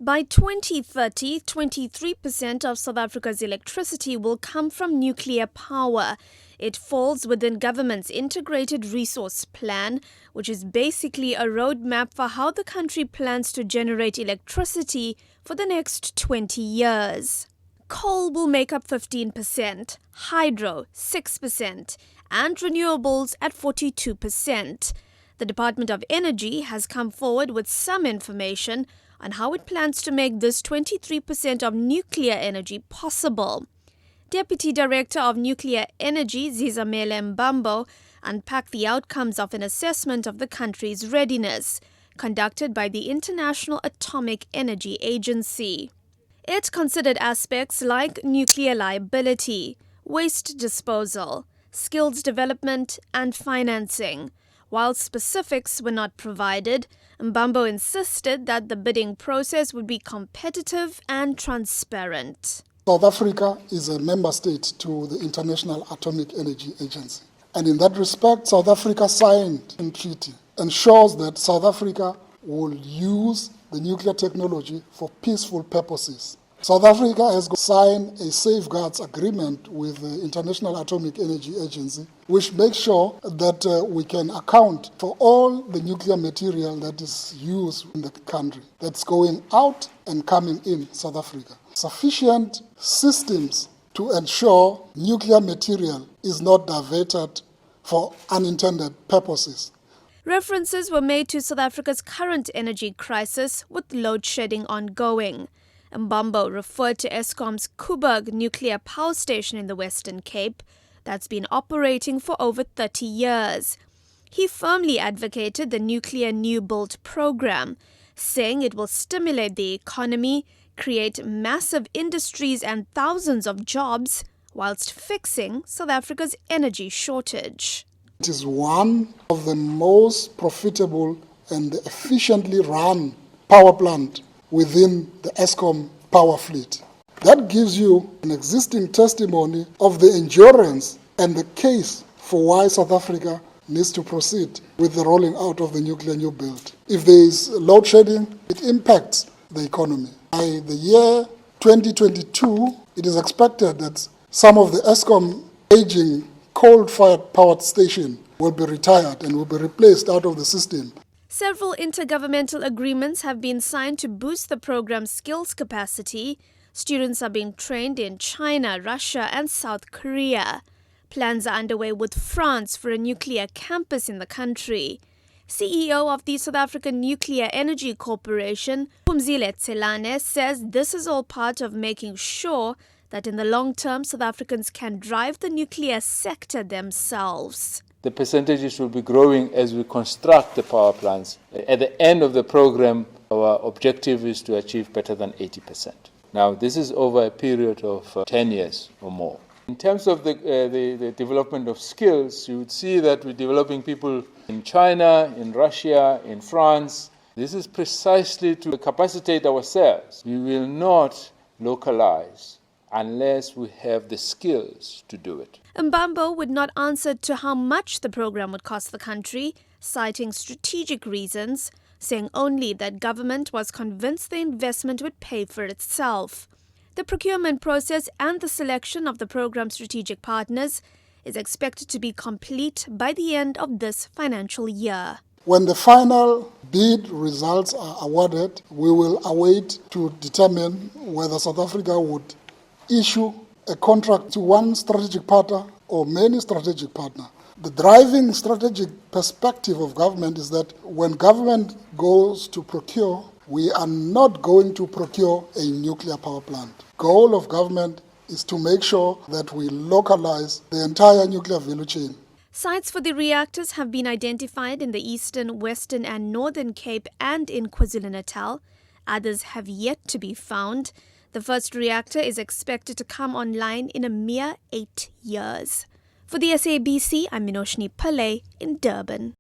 By 2030, 23% of South Africa's electricity will come from nuclear power. It falls within government's Integrated Resource Plan, which is basically a roadmap for how the country plans to generate electricity for the next 20 years. Coal will make up 15%, hydro 6%, and renewables at 42%. The Department of Energy has come forward with some information on how it plans to make this 23% of nuclear energy possible. Deputy Director of Nuclear Energy, Zizamele Mbambo, unpacked the outcomes of an assessment of the country's readiness, conducted by the International Atomic Energy Agency. It considered aspects like nuclear liability, waste disposal, skills development, and financing. While specifics were not provided, Mbambo insisted that the bidding process would be competitive and transparent. South Africa is a member state to the International Atomic Energy Agency. And in that respect, South Africa signed a treaty ensures that South Africa will use the nuclear technology for peaceful purposes. South Africa has signed a safeguards agreement with the International Atomic Energy Agency, which makes sure that we can account for all the nuclear material that is used in the country, that's going out and coming in South Africa. Sufficient systems to ensure nuclear material is not diverted for unintended purposes. References were made to South Africa's current energy crisis with load shedding ongoing. Mbambo referred to Eskom's Koeberg nuclear power station in the Western Cape that's been operating for over 30 years. He firmly advocated the nuclear new build program, saying it will stimulate the economy, create massive industries and thousands of jobs, whilst fixing South Africa's energy shortage. It is one of the most profitable and efficiently run power plant within the Eskom power fleet. That gives you an existing testimony of the endurance and the case for why South Africa needs to proceed with the rolling out of the nuclear new build. If there is load shedding, it impacts the economy. By the year 2022, it is expected that some of the Eskom aging coal-fired power station will be retired and will be replaced out of the system. Several intergovernmental agreements have been signed to boost the program's skills capacity. Students are being trained in China, Russia, and South Korea. Plans are underway with France for a nuclear campus in the country. CEO of the South African Nuclear Energy Corporation, Phumzile Tselane, says this is all part of making sure that in the long term, South Africans can drive the nuclear sector themselves. The percentages will be growing as we construct the power plants. At the end of the program, our objective is to achieve better than 80%. Now, this is over a period of 10 years or more. In terms of the development of skills, you would see that we're developing people in China, in Russia, in France. This is precisely to capacitate ourselves. We will not localize unless we have the skills to do it. Mbambo would not answer to how much the program would cost the country, citing strategic reasons, saying only that government was convinced the investment would pay for itself. The procurement process and the selection of the program's strategic partners is expected to be complete by the end of this financial year. When the final bid results are awarded, we will await to determine whether South Africa would issue a contract to one strategic partner or many strategic partners. The driving strategic perspective of government is that when government goes to procure, we are not going to procure a nuclear power plant. Goal of government is to make sure that we localize the entire nuclear value chain. Sites for the reactors have been identified in the Eastern, Western and Northern Cape and in KwaZulu-Natal. Others have yet to be found. The first reactor is expected to come online in a mere 8 years. For the SABC, I'm Minoshni Pillay in Durban.